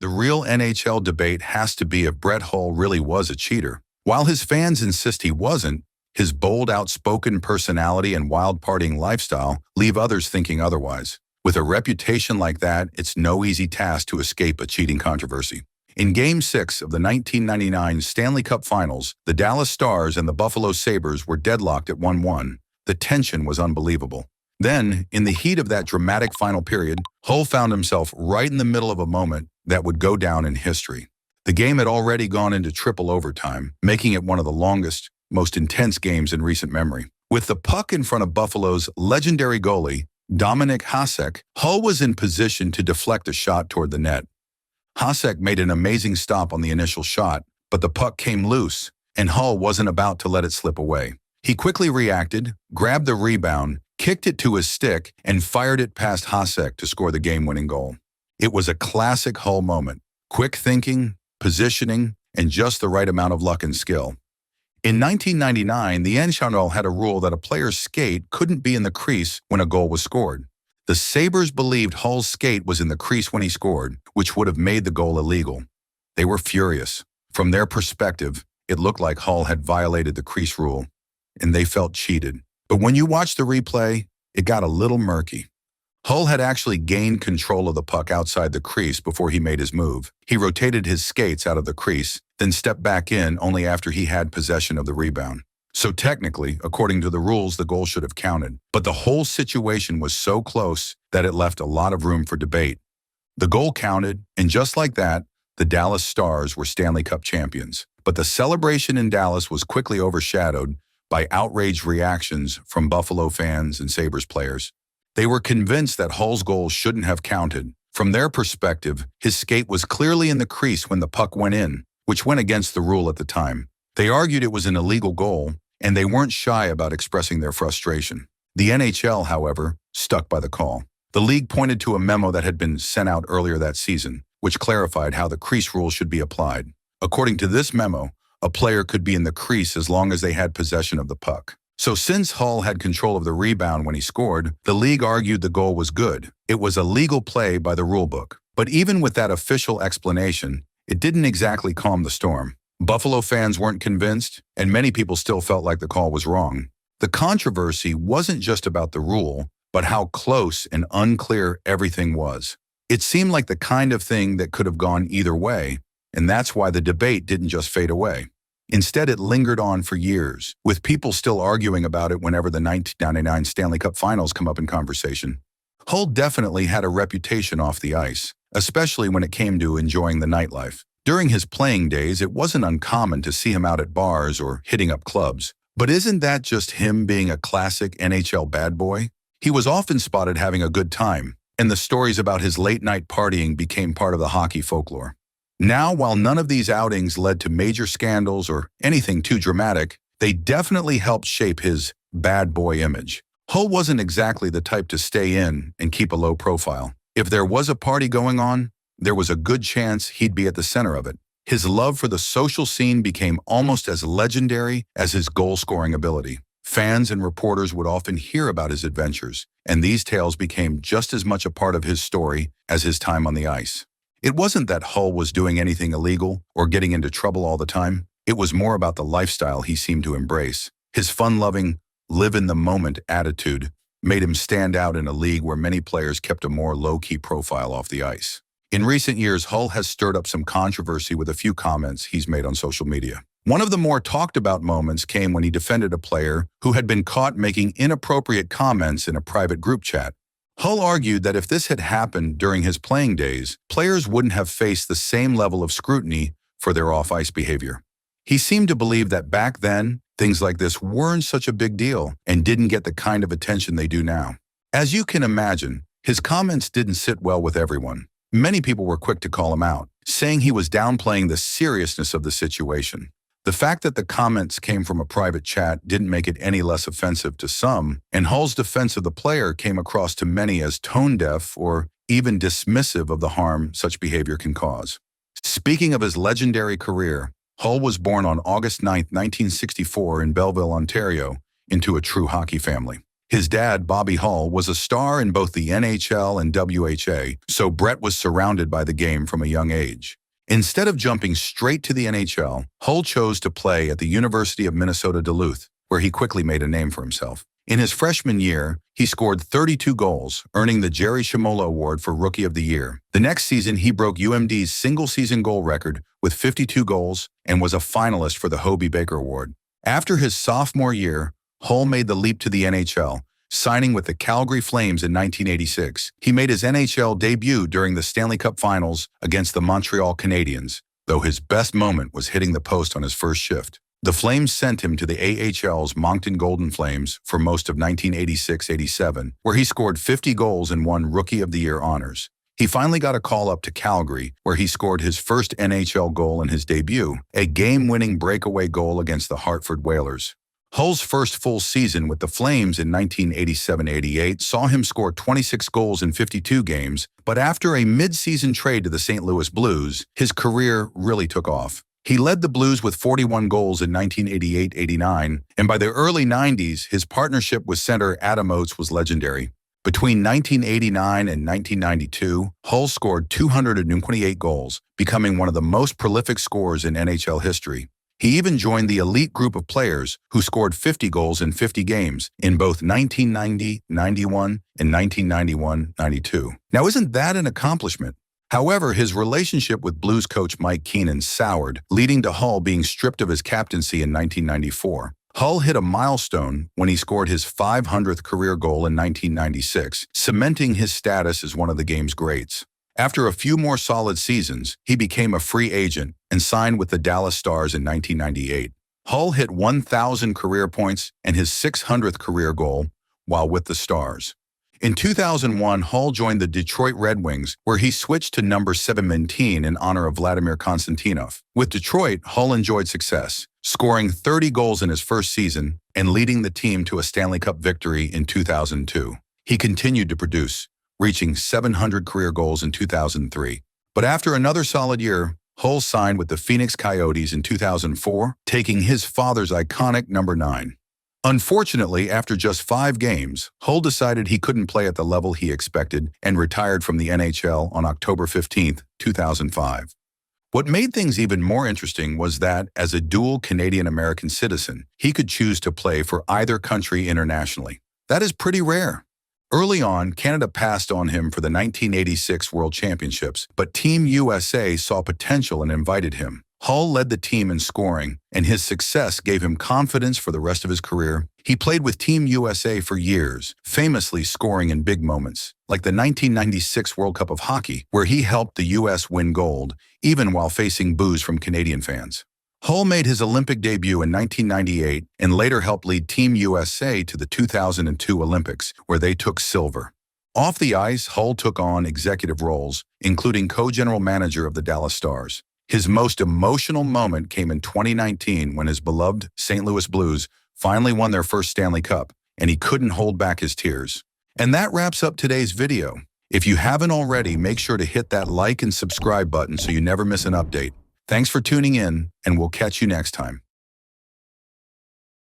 The real NHL debate has to be if Brett Hull really was a cheater. While his fans insist he wasn't, his bold, outspoken personality and wild partying lifestyle leave others thinking otherwise. With a reputation like that, it's no easy task to escape a cheating controversy. In Game 6 of the 1999 Stanley Cup Finals, the Dallas Stars and the Buffalo Sabres were deadlocked at 1-1. The tension was unbelievable. Then, in the heat of that dramatic final period, Hull found himself right in the middle of a moment that would go down in history. The game had already gone into triple overtime, making it one of the longest, most intense games in recent memory. With the puck in front of Buffalo's legendary goalie, Dominik Hasek, Hull was in position to deflect a shot toward the net. Hasek made an amazing stop on the initial shot, but the puck came loose, and Hull wasn't about to let it slip away. He quickly reacted, grabbed the rebound, kicked it to his stick, and fired it past Hasek to score the game-winning goal. It was a classic Hull moment. Quick thinking, positioning, and just the right amount of luck and skill. In 1999, the NHL had a rule that a player's skate couldn't be in the crease when a goal was scored. The Sabres believed Hull's skate was in the crease when he scored, which would have made the goal illegal. They were furious. From their perspective, it looked like Hull had violated the crease rule, and they felt cheated. But when you watch the replay, it got a little murky. Hull had actually gained control of the puck outside the crease before he made his move. He rotated his skates out of the crease, then stepped back in only after he had possession of the rebound. So technically, according to the rules, the goal should have counted. But the whole situation was so close that it left a lot of room for debate. The goal counted, and just like that, the Dallas Stars were Stanley Cup champions. But the celebration in Dallas was quickly overshadowed by outraged reactions from Buffalo fans and Sabres players. They were convinced that Hull's goal shouldn't have counted. From their perspective, his skate was clearly in the crease when the puck went in, which went against the rule at the time. They argued it was an illegal goal, and they weren't shy about expressing their frustration. The NHL, however, stuck by the call. The league pointed to a memo that had been sent out earlier that season, which clarified how the crease rule should be applied. According to this memo, a player could be in the crease as long as they had possession of the puck. So since Hull had control of the rebound when he scored, the league argued the goal was good. It was a legal play by the rulebook. But even with that official explanation, it didn't exactly calm the storm. Buffalo fans weren't convinced, and many people still felt like the call was wrong. The controversy wasn't just about the rule, but how close and unclear everything was. It seemed like the kind of thing that could have gone either way, and that's why the debate didn't just fade away. Instead, it lingered on for years, with people still arguing about it whenever the 1999 Stanley Cup Finals come up in conversation. Hull definitely had a reputation off the ice, especially when it came to enjoying the nightlife. During his playing days, it wasn't uncommon to see him out at bars or hitting up clubs. But isn't that just him being a classic NHL bad boy? He was often spotted having a good time, and the stories about his late-night partying became part of the hockey folklore. Now, while none of these outings led to major scandals or anything too dramatic, they definitely helped shape his bad boy image. Hull wasn't exactly the type to stay in and keep a low profile. If there was a party going on, there was a good chance he'd be at the center of it. His love for the social scene became almost as legendary as his goal-scoring ability. Fans and reporters would often hear about his adventures, and these tales became just as much a part of his story as his time on the ice. It wasn't that Hull was doing anything illegal or getting into trouble all the time. It was more about the lifestyle he seemed to embrace. His fun-loving, live-in-the-moment attitude made him stand out in a league where many players kept a more low-key profile off the ice. In recent years, Hull has stirred up some controversy with a few comments he's made on social media. One of the more talked-about moments came when he defended a player who had been caught making inappropriate comments in a private group chat. Hull argued that if this had happened during his playing days, players wouldn't have faced the same level of scrutiny for their off-ice behavior. He seemed to believe that back then, things like this weren't such a big deal and didn't get the kind of attention they do now. As you can imagine, his comments didn't sit well with everyone. Many people were quick to call him out, saying he was downplaying the seriousness of the situation. The fact that the comments came from a private chat didn't make it any less offensive to some, and Hull's defense of the player came across to many as tone-deaf or even dismissive of the harm such behavior can cause. Speaking of his legendary career, Hull was born on August 9, 1964 in Belleville, Ontario, into a true hockey family. His dad, Bobby Hull, was a star in both the NHL and WHA, so Brett was surrounded by the game from a young age. Instead of jumping straight to the NHL, Hull chose to play at the University of Minnesota Duluth, where he quickly made a name for himself. In his freshman year, he scored 32 goals, earning the Jerry Shimola Award for Rookie of the Year. The next season, he broke UMD's single-season goal record with 52 goals and was a finalist for the Hobey Baker Award. After his sophomore year, Hull made the leap to the NHL, signing with the Calgary Flames in 1986. He made his NHL debut during the Stanley Cup Finals against the Montreal Canadiens, though his best moment was hitting the post on his first shift. The Flames sent him to the AHL's Moncton Golden Flames for most of 1986-87, where he scored 50 goals and won Rookie of the Year honors. He finally got a call up to Calgary, where he scored his first NHL goal in his debut, a game-winning breakaway goal against the Hartford Whalers. Hull's first full season with the Flames in 1987-88 saw him score 26 goals in 52 games, but after a mid-season trade to the St. Louis Blues, his career really took off. He led the Blues with 41 goals in 1988-89, and by the early 90s, his partnership with center Adam Oates was legendary. Between 1989 and 1992, Hull scored 228 goals, becoming one of the most prolific scorers in NHL history. He even joined the elite group of players who scored 50 goals in 50 games in both 1990, 91, and 1991-92. Now, isn't that an accomplishment? However, his relationship with Blues coach Mike Keenan soured, leading to Hull being stripped of his captaincy in 1994. Hull hit a milestone when he scored his 500th career goal in 1996, cementing his status as one of the game's greats. After a few more solid seasons, he became a free agent and signed with the Dallas Stars in 1998. Hull hit 1,000 career points and his 600th career goal while with the Stars. In 2001, Hull joined the Detroit Red Wings, where he switched to number 17 in honor of Vladimir Konstantinov. With Detroit, Hull enjoyed success, scoring 30 goals in his first season and leading the team to a Stanley Cup victory in 2002. He continued to produce, reaching 700 career goals in 2003. But after another solid year, Hull signed with the Phoenix Coyotes in 2004, taking his father's iconic number 9. Unfortunately, after just 5 games, Hull decided he couldn't play at the level he expected and retired from the NHL on October 15, 2005. What made things even more interesting was that, as a dual Canadian-American citizen, he could choose to play for either country internationally. That is pretty rare. Early on, Canada passed on him for the 1986 World Championships, but Team USA saw potential and invited him. Hull led the team in scoring, and his success gave him confidence for the rest of his career. He played with Team USA for years, famously scoring in big moments, like the 1996 World Cup of Hockey, where he helped the U.S. win gold, even while facing boos from Canadian fans. Hull made his Olympic debut in 1998 and later helped lead Team USA to the 2002 Olympics, where they took silver. Off the ice, Hull took on executive roles, including co-general manager of the Dallas Stars. His most emotional moment came in 2019 when his beloved St. Louis Blues finally won their first Stanley Cup, and he couldn't hold back his tears. And that wraps up today's video. If you haven't already, make sure to hit that like and subscribe button so you never miss an update. Thanks for tuning in, and we'll catch you next time.